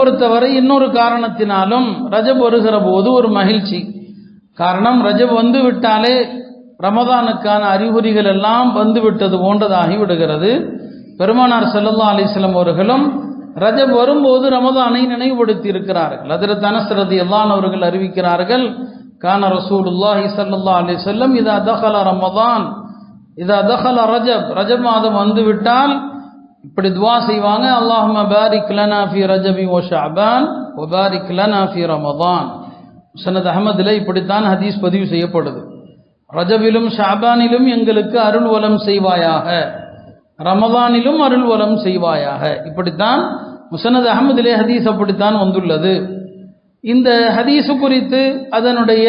பொறுத்தவரை இன்னொரு காரணத்தினாலும் ரஜப் வருகிற போது ஒரு மகிழ்ச்சி. காரணம், ரஜப் வந்து விட்டாலே ரமதானுக்கான அறிகுறிகள் எல்லாம் வந்துவிட்டது போன்றதாகி விடுகிறது. பெருமானார் ஸல்லல்லாஹு அலைஹி வஸல்லம் அவர்களும் ரஜப் வரும்போது ரமதானை நினைவுபடுத்தி இருக்கிறார்கள். ஹஜ்ரத் அனஸ் ரலியல்லாஹு அன்ஹு அவர்கள் அறிவிக்கிறார்கள், கான ரசூலுல்லாஹி ஸல்லல்லாஹு அலைஹி வஸல்லம் இதா தகல ரமதான் இதா தகல ரஜப், ரஜப் மாதம் வந்து விட்டால் இப்படி துஆ செய்வாங்க, அல்லாஹும்ம பாரிக் லனா ஃபீ ரஜபி வ ஷஅபான் வ பாரிக் லனா ஃபீ ரமதான். முஸ்னத் அஹ்மதிலே இப்படித்தான் ஹதீஸ் பதிவு செய்யப்படுது. ரஜபிலும் ஷஅபானிலும் எங்களுக்கு அருள் வலம் செய்வாயாக, ரமதானிலும் அருள் வலம் செய்வாயாக. இப்படித்தான் முஸ்னத் அஹ்மதிலே ஹதீஸ் அப்படித்தான் வந்துள்ளது. இந்த ஹதீஸு குறித்து அதனுடைய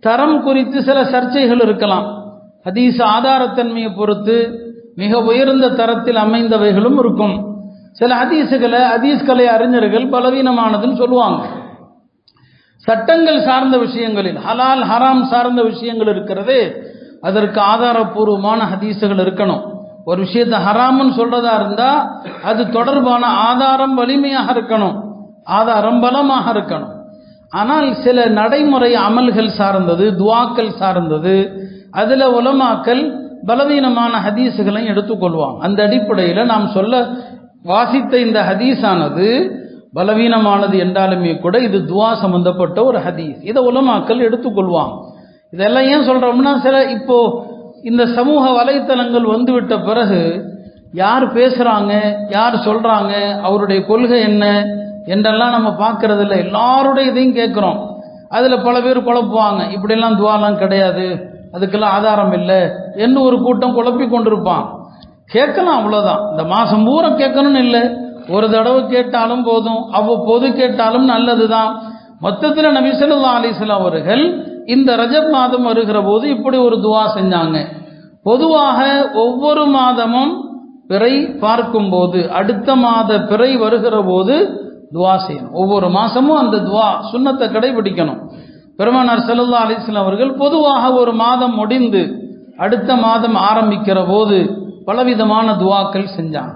தரம் குறித்து சில சர்ச்சைகள் இருக்கலாம். ஹதீஸ் ஆதாரத்தன்மையை பொறுத்து மிக உயர்ந்த தரத்தில் அமைந்தவைகளும் இருக்கும். சில ஹதீஸ்களை அறிஞர்கள் பலவீனமானதுன்னு சொல்லுவாங்க. சட்டங்கள் சார்ந்த விஷயங்களில், ஹலால் ஹராம் சார்ந்த விஷயங்கள் இருக்கிறது, அதற்கு ஆதாரபூர்வமான ஹதீஸுகள் இருக்கணும். ஒரு விஷயத்தை ஹராம்னு சொல்றதா இருந்தா அது தொடர்பான ஆதாரம் வலிமையாக இருக்கணும், ஆதாரம் பலமாக இருக்கணும். ஆனால் சில நடைமுறை அமல்கள் சார்ந்தது, துவாக்கள் சார்ந்தது, அதுல உலமாக்கள் பலவீனமான ஹதீஸுகளை எடுத்துக்கொள்வாங்க. அந்த அடிப்படையில் நாம் சொல்ல வாசித்த இந்த ஹதீஸானது பலவீனமானது என்றாலுமே கூட இது துவா சம்பந்தப்பட்ட ஒரு ஹதீஸ், இதை உலமாக்கள் எடுத்துக்கொள்வாங்க. இதெல்லாம் ஏன் சொல்றோம்னா, சில இப்போ இந்த சமூக வலைத்தளங்கள் வந்துவிட்ட பிறகு யார் பேசுறாங்க, யார் சொல்றாங்க, அவருடைய கொள்கை என்ன என்றெல்லாம் நம்ம பார்க்கறது இல்லை. எல்லாருடைய இதையும் கேட்குறோம். அதுல பல பேர் குழப்புவாங்க, இப்படியெல்லாம் துவாலாம் கிடையாது, அதுக்கெல்லாம் ஆதாரம் இல்லை என்று ஒரு கூட்டம் குழப்பி கொண்டிருப்பான். கேட்கலாம், அவ்வளவுதான். இந்த மாசம் பூரா கேட்கணும்னு இல்லை, ஒரு தடவை கேட்டாலும் போதும், அவ்வப்போது கேட்டாலும் நல்லதுதான். மொத்தத்தில் நபி ஸல்லல்லாஹு அலைஹி வஸல்லம் அவர்கள் இந்த ரஜப் மாதம் வருகிற போது இப்படி ஒரு துவா செஞ்சாங்க. பொதுவாக ஒவ்வொரு மாதமும் பிறை பார்க்கும் போது, அடுத்த மாத பிறை வருகிற போது துவா செய்யணும். ஒவ்வொரு மாசமும் அந்த துவா சுன்னத்தை கடைபிடிக்கணும். பெருமானார் ஸல்லல்லாஹு அலைஹி வஸல்லம் அவர்கள் பொதுவாக ஒரு மாதம் முடிந்து அடுத்த மாதம் ஆரம்பிக்கிற போது பலவிதமான துவாக்கள் செஞ்சாங்க.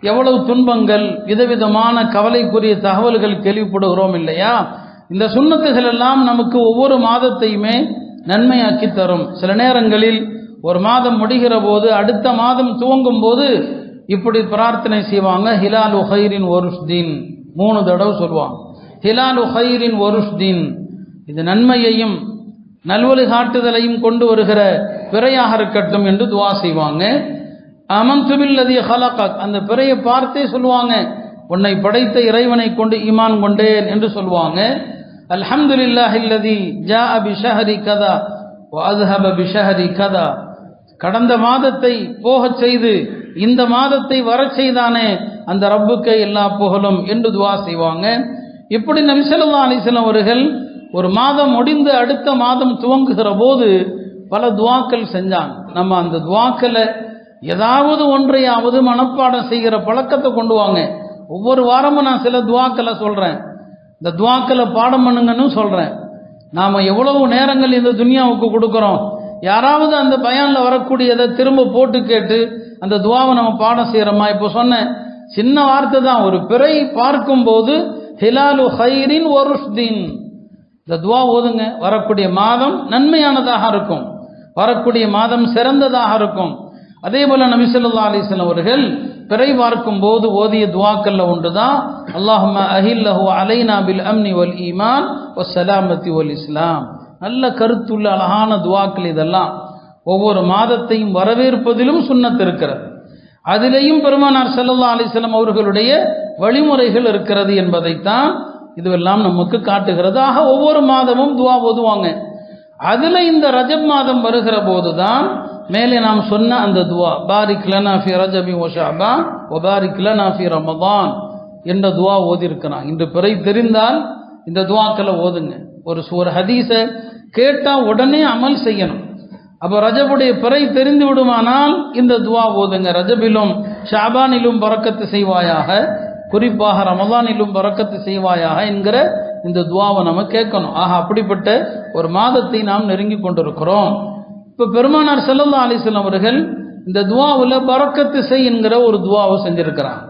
எவ்வளவு துன்பங்கள், விதவிதமான கவலைக்குரிய தகவல்கள் கேள்விப்படுகிறோம் இல்லையா? இந்த சுன்னத்துகள் எல்லாம் நமக்கு ஒவ்வொரு மாதத்தையுமே நன்மையாக்கி தரும். சில நேரங்களில் ஒரு மாதம் முடிகிற போது அடுத்த மாதம் துவங்கும் போது இப்படி பிரார்த்தனை செய்வாங்க, ஹிலாலு ஹைரின் ஒருஷ்தீன், 3 தடவை சொல்லுவாங்க. ஹிலாலு ஹைரின் ஒருஷ்தீன், இது நன்மையையும் நல்வழி காட்டுதலையும் கொண்டு வருகிற பிறையாக இருக்கட்டும் என்று துவா செய்வாங்க. அமன்து பில்லதி ஹலகக், அந்த பிறையை பார்த்தே சொல்லுவாங்க, உன்னை படைத்த இறைவனை கொண்டு ஈமான் கொண்டேன் என்று சொல்லுவாங்க. அல்ஹம்துலில்லாஹில்லதி ஜாஅ பிஷஹரி கதா வ அஸ்ஹப பிஷஹரி கதா, கடந்த மாதத்தை போகச் செய்து இந்த மாதத்தை வரச் செய்தானே அந்த ரப்புக்கே எல்லா புகழும் என்று துவா செய்வாங்க. இப்படி நபி ஸல்லல்லாஹு அலைஹி வஸல்லம் அவர்கள் ஒரு மாதம் முடிந்து அடுத்த மாதம் துவங்குகிற போது பல துவாக்கள் செஞ்சாங்க. நம்ம அந்த துவாக்களை ஏதாவது ஒன்றையாவது மனப்பாடம் செய்கிற பழக்கத்தை கொண்டு வாங்க. ஒவ்வொரு வாரமும் நான் சில துவாக்களை சொல்றேன், இந்த துவாக்களை பாடம் பண்ணுங்கன்னு சொல்றேன். நாம எவ்வளவு நேரங்கள் இந்த துனியாவுக்கு கொடுக்குறோம், யாராவது அந்த பயான்ல வரக்கூடியதை திரும்ப போட்டு கேட்டு அந்த துவாவை நம்ம பாடம் செய்யறோமா? இப்போ சொன்ன சின்ன வார்த்தை தான், ஒரு பிறை பார்க்கும் போது ஹிலாலு ஹைரின் ஒருஷ்தீன், இந்த துவா ஓதுங்க. வரக்கூடிய மாதம் நன்மையானதாக இருக்கும், வரக்கூடிய மாதம் சிறந்ததாக இருக்கும். அதே போல நபி ஸல்லல்லாஹு அலைஹி வஸல்லம் அவர்கள் பிறை பார்க்கும் போது ஓதிய துவாக்கல்ல ஒன்றுதான், அல்லாஹும்ம அஹில்லஹு அலைனா பில் அம்னி வல் ஈமான் வஸ்ஸலாமத்தி வல் இஸ்லாம். நல்ல கருத்துள்ள அழகான துவாக்கள். இதெல்லாம் ஒவ்வொரு மாதத்தையும் வரவேற்பதிலும் சுன்னத் இருக்கிறது, அதிலேயும் பெருமானார் ஸல்லல்லாஹு அலைஹி வஸல்லம் அவர்களுடைய வழிமுறைகள் இருக்கிறது என்பதைத்தான் இதுவெல்லாம் நமக்கு காட்டுகிறது. ஆக ஒவ்வொரு மாதமும் துவா ஓதுவாங்க. அதுல இந்த ரஜப் மாதம் வருகிற போதுதான் மேலே நாம் சொன்ன அந்த துவா, பாரிக் லனா ஃபி ரஜபி வ ஷஅபான் வ பாரிக் லனா ஃபி ரமதான் என்ற துவா ஓதி இருக்கிறான். இன்று பிறை தெரிந்தால் இந்த துவாக்களை ஓதுங்க. ஒரு ஹதீஸை கேட்டா உடனே அமல் செய்யணும். அப்போ ரஜபுடைய பிறை தெரிந்து விடுமானால் இந்த துவா ஓதுங்க. ரஜபிலும் ஷஅபானிலும் பரக்கத்து செய்வாயாக, குறிப்பாக ரமதானிலும் பரக்கத்து செய்வாயாக என்கிற இந்த துவாவை நம்ம கேட்கணும். ஆக அப்படிப்பட்ட ஒரு மாதத்தை நாம் நெருங்கி கொண்டிருக்கிறோம். இப்போ பெருமானார் ஸல்லல்லாஹு அலைஹி வஸல்லம் அவர்கள் இந்த துவாவில் பரக்கத்து செய் என்கிற ஒரு துவாவை செஞ்சிருக்கிறாங்க.